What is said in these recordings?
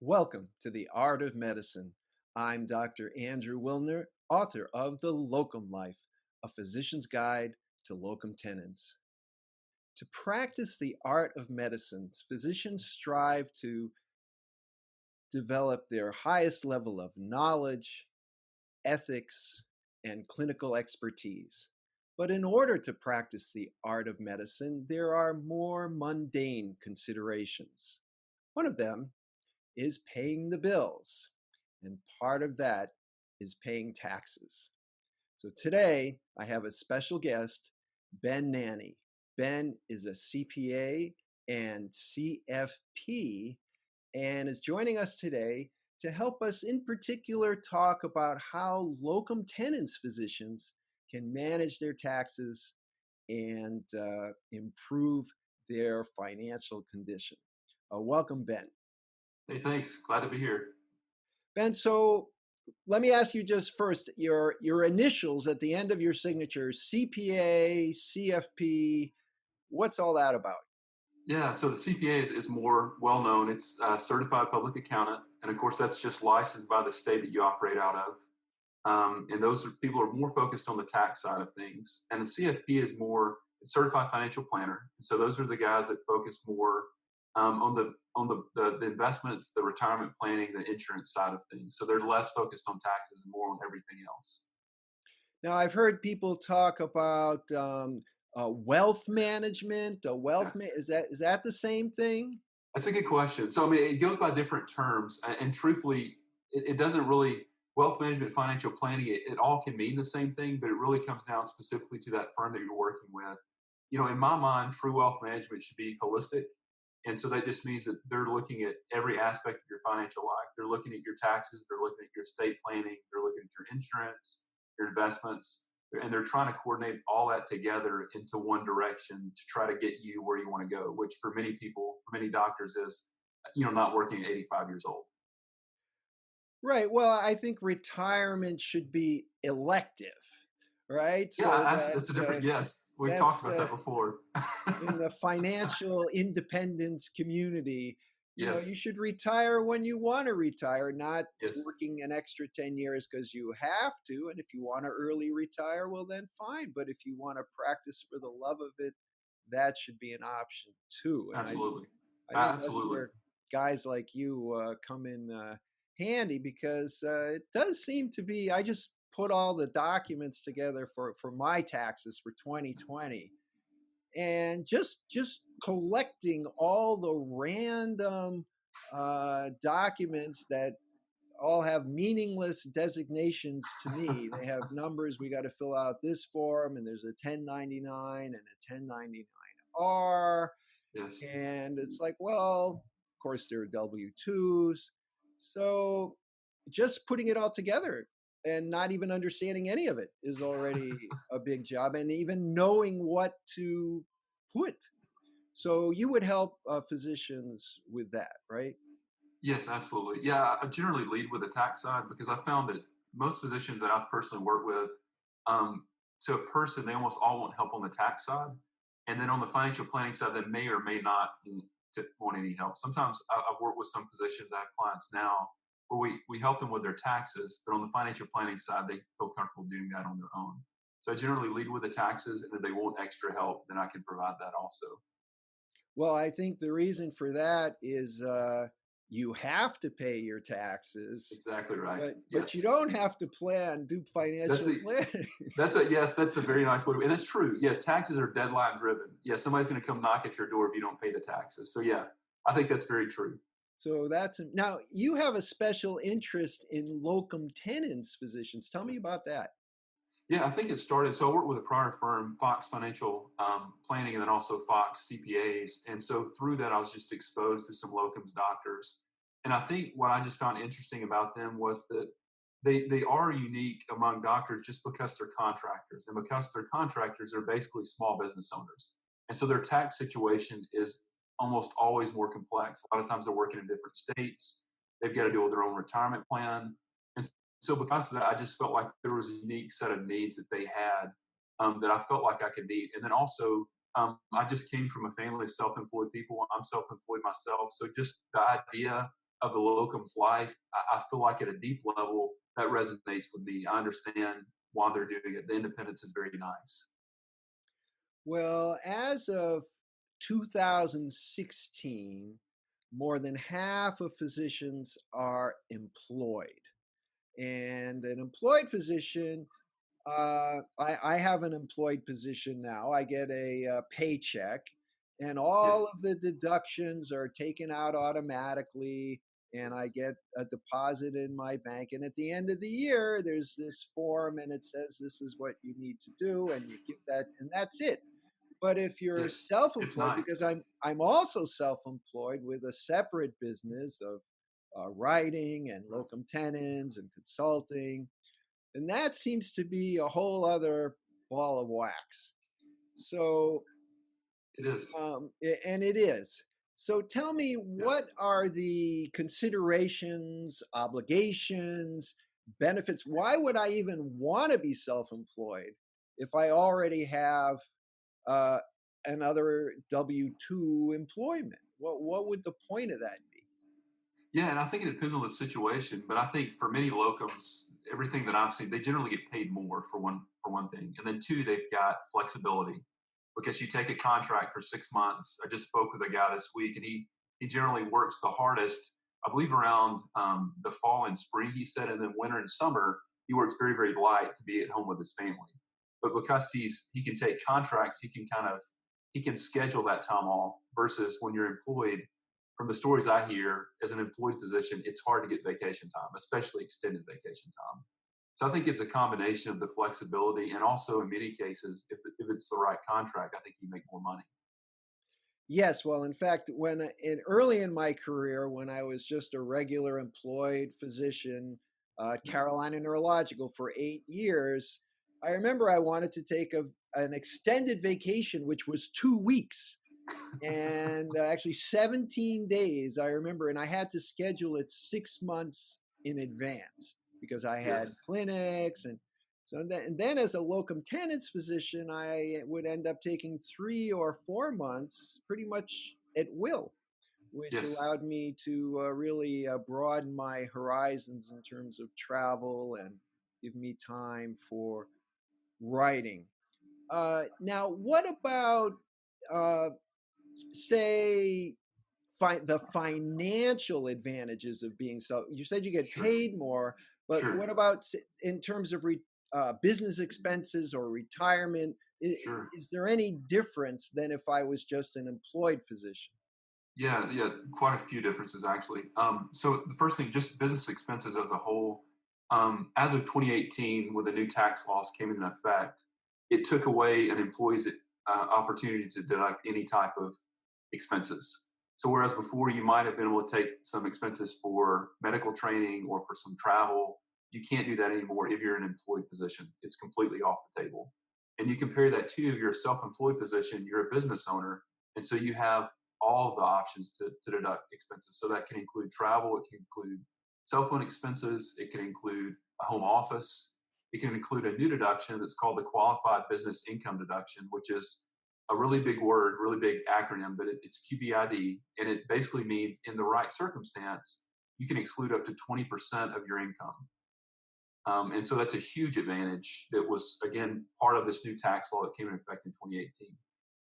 Welcome to the Art of Medicine. I'm Dr. Andrew Wilner, author of The Locum Life, a physician's guide to locum tenens. To practice the art of medicine, physicians strive to develop their highest level of knowledge, ethics, and clinical expertise. But in order to practice the art of medicine, there are more mundane considerations. One of them is paying the bills, and part of that is paying taxes. So today I have a special guest, Ben Nanney. Ben is a CPA and CFP and is joining us today to help us in particular talk about how locum tenens physicians can manage their taxes and improve their financial condition. Welcome, Ben. Hey, thanks. Glad to be here. Ben, so let me ask you just first, your initials at the end of your signature, CPA, CFP, what's all that about? Yeah, so the CPA is more well known. It's a certified public accountant. And of course, that's just licensed by the state that you operate out of. And those people are more focused on the tax side of things. And the CFP is more certified financial planner. And so those are the guys that focus more on the investments, the retirement planning, the insurance side of things. So they're less focused on taxes and more on everything else. Now, I've heard people talk about wealth management. Is that the same thing? That's a good question. So, I mean, it goes by different terms. And truthfully, it doesn't really, wealth management, financial planning, it all can mean the same thing, but it really comes down specifically to that firm that you're working with. You know, in my mind, true wealth management should be holistic. And so that just means that they're looking at every aspect of your financial life. They're looking at your taxes, they're looking at your estate planning, they're looking at your insurance, your investments, and they're trying to coordinate all that together into one direction to try to get you where you want to go, which for many people, for many doctors is, not working at 85 years old. Right. Well, I think retirement should be elective, right? So Yeah, that's a different, yes. We've talked that's about that before. in the financial independence community, you Yes, should retire when you want to retire, not yes, working an extra 10 years because you have to. And if you want to early retire, well, then fine. But if you want to practice for the love of it, that should be an option too. And absolutely. I think that's Absolutely. where guys like you come in handy because it does seem to be. I just put all the documents together for my taxes for 2020, and just collecting all the random documents that all have meaningless designations to me. They have numbers. We got to fill out this form, and there's a 1099 and a 1099R, Yes. and it's like, well, of course there are W-2s. So just putting it all together and not even understanding any of it is already a big job, and even knowing what to put. So you would help physicians with that, right? Yes, absolutely. Yeah, I generally lead with the tax side because I found that most physicians that I've personally worked with, to a person, they almost all want help on the tax side. And then on the financial planning side, they may or may not want any help. Sometimes I've worked with some physicians, I have clients now, where we help them with their taxes, but on the financial planning side, they feel comfortable doing that on their own. So I generally lead with the taxes, and if they want extra help, then I can provide that also. Well, I think the reason for that is you have to pay your taxes, Exactly right. but you Yes. don't have to do That's financial the planning. Yes, that's a very nice way to, and it's true. Yeah, taxes are deadline driven. Yeah, somebody's going to come knock at your door if you don't pay the taxes. So yeah, I think that's very true. So now you have a special interest in locum tenens physicians. Tell me about that. Yeah, I think it started. So I worked with a prior firm, Fox Financial Planning, and then also Fox CPAs. And so through that, I was just exposed to some locums doctors. And I think what I just found interesting about them was that they are unique among doctors just because they're contractors. And because they're contractors, they're basically small business owners. And so their tax situation is almost always more complex. A lot of times they're working in different states. They've got to deal with their own retirement plan. And so because of that, I just felt like there was a unique set of needs that they had that I felt like I could meet. And then also, I just came from a family of self-employed people. I'm self-employed myself. So just the idea of the locum's life, I feel like at a deep level that resonates with me. I understand why they're doing it. The independence is very nice. Well, as of 2016, more than half of physicians are employed. And an employed physician, I have an employed position now. I get a, paycheck, and all Yes, of the deductions are taken out automatically, and I get a deposit in my bank. And at the end of the year, there's this form, and it says this is what you need to do, and you give that, and that's it. But if you're yes, it's self-employed, nice. because I'm also self-employed with a separate business of writing and Right. locum tenens and consulting, and that seems to be a whole other ball of wax. So, It is. and it is. So tell me, Yeah. what are the considerations, obligations, benefits? Why would I even want to be self-employed if I already have uh, another W-2 employment? What would the point of that be? Yeah, and I think it depends on the situation, but I think for many locums, everything that I've seen, they generally get paid more for one thing, and then two, they've got flexibility because you take a contract for 6 months. I just spoke with a guy this week, and he generally works the hardest, I believe, around the fall and spring. He said, and then winter and summer, he works very light to be at home with his family. But because he can take contracts, he can schedule that time off versus when you're employed from the stories I hear as an employed physician, it's hard to get vacation time, especially extended vacation time. So I think it's a combination of the flexibility and also in many cases, if it's the right contract, I think you make more money. Yes, well, in fact, early in my career, when I was just a regular employed physician, Carolina Neurological for 8 years, I remember I wanted to take an extended vacation, which was 2 weeks, and actually 17 days, I remember, and I had to schedule it 6 months in advance because I had Yes, clinics. And then as a locum tenens physician, I would end up taking 3 or 4 months pretty much at will, which yes, allowed me to really broaden my horizons in terms of travel and give me time for writing. Now, what about, uh, say, the financial advantages of being self? You said you get sure, paid more, but sure, what about in terms of business expenses or retirement? sure. Is there any difference than if I was just an employed physician? Yeah, quite a few differences actually. So the first thing, just business expenses as a whole. As of 2018, when the new tax laws came into effect, it took away an employee's opportunity to deduct any type of expenses. So whereas before you might have been able to take some expenses for medical training or for some travel, you can't do that anymore if you're an employed position. It's completely off the table. And you compare that to if you're a self-employed position, you're a business owner, and so you have all of the options to deduct expenses. So that can include travel, it can include cell phone expenses, it can include a home office, it can include a new deduction that's called the qualified business income deduction, which is a really big word, really big acronym, but it's QBID, and it basically means in the right circumstance, you can exclude up to 20% of your income. And so that's a huge advantage that was, again, part of this new tax law that came into effect in 2018.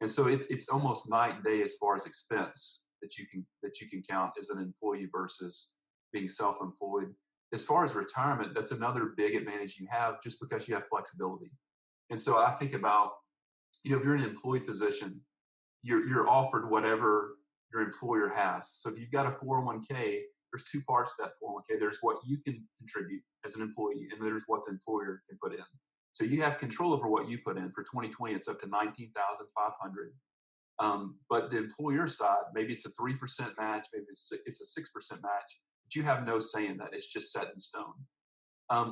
And so it's almost night and day as far as expense that you can count as an employee versus being self-employed. As far as retirement, that's another big advantage you have just because you have flexibility. And so I think about, if you're an employed physician, you're offered whatever your employer has. So if you've got a 401k, there's two parts to that 401k. There's what you can contribute as an employee, and there's what the employer can put in. So you have control over what you put in. For 2020, it's up to 19,500. But the employer side, maybe it's a 3% match, maybe it's a 6% match, but you have no say in that. It's just set in stone.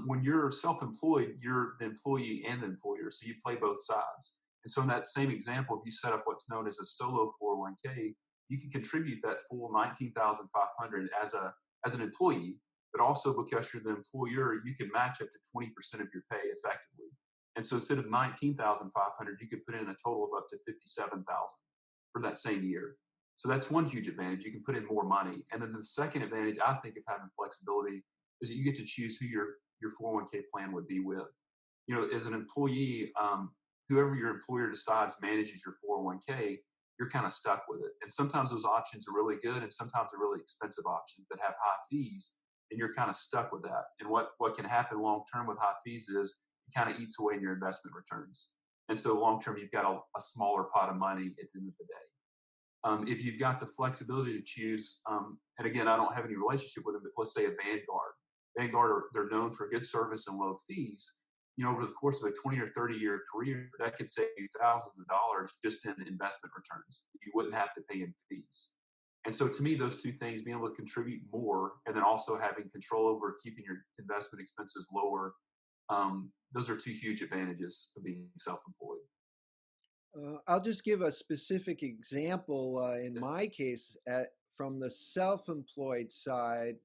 When you're self-employed, you're the employee and the employer, so you play both sides. And so in that same example, if you set up what's known as a solo 401k, you can contribute that full 19,500 as an employee, but also because you're the employer, you can match up to 20% of your pay effectively. And so instead of 19,500, you could put in a total of up to 57,000 for that same year. So that's one huge advantage. You can put in more money. And then the second advantage I think of having flexibility is that you get to choose who your 401k plan would be with. You know, as an employee, whoever your employer decides manages your 401k, you're kind of stuck with it. And sometimes those options are really good, and sometimes they're really expensive options that have high fees, and you're kind of stuck with that. And what can happen long term with high fees is it kind of eats away in your investment returns. And so long term, you've got a smaller pot of money at the end of the day. If you've got the flexibility to choose, and again, I don't have any relationship with them, but let's say a Vanguard. Vanguard, they're known for good service and low fees. You know, over the course of a 20 or 30-year career, that could save you thousands of dollars just in investment returns. You wouldn't have to pay in fees. And so to me, those two things, being able to contribute more and then also having control over keeping your investment expenses lower, those are two huge advantages of being self-employed. I'll just give a specific example in my case from the self-employed side.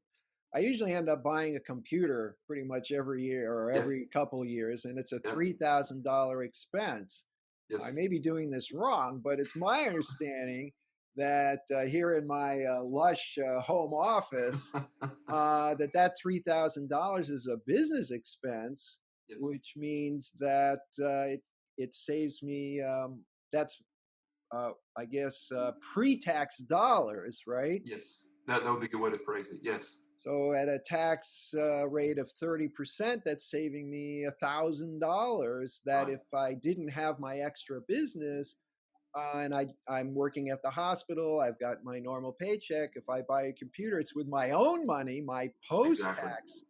I usually end up buying a computer pretty much every year or Yeah. every couple of years, and it's a Yeah. $3,000 expense. I Yes. may be doing this wrong, but it's my understanding that here in my lush home office, that $3,000 is a business expense, Yes. which means that it saves me. That's I guess pre-tax dollars, right? Yes. That would be a good way to phrase it. Yes. So at a tax rate of 30%, that's saving me $1,000 that Right. if I didn't have my extra business and I'm working at the hospital, I've got my normal paycheck. If I buy a computer, it's with my own money, my Exactly. post-tax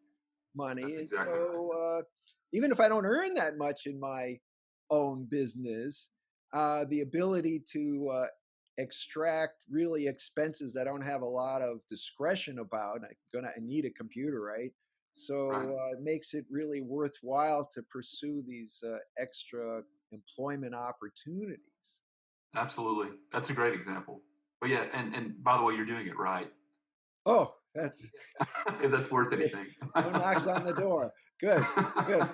money. That's And exactly right. so even if I don't earn that much in my own business, the ability to extract really expenses that I don't have a lot of discretion about. I need a computer, right? Right. So it makes it really worthwhile to pursue these extra employment opportunities. Absolutely. That's a great example. But yeah, and by the way, you're doing it right. Oh, that's If that's worth anything. no knocks on the door. Good, good.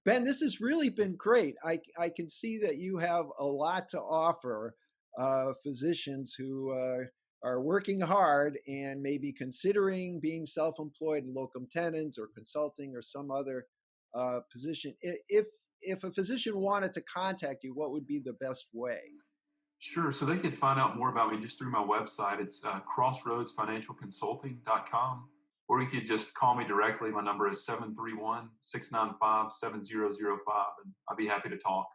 Ben, this has really been great. I can see that you have a lot to offer physicians who are working hard and maybe considering being self-employed in locum tenens or consulting or some other position. If a physician wanted to contact you, what would be the best way? Sure. So they can find out more about me just through my website. It's crossroadsfinancialconsulting.com. Or you could just call me directly. My number is 731-695-7005, and I'd be happy to talk.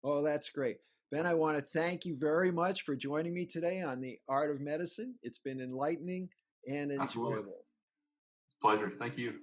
Oh, that's great. Ben, I want to thank you very much for joining me today on The Art of Medicine. It's been enlightening and Absolutely. enjoyable. It's a pleasure. Thank you.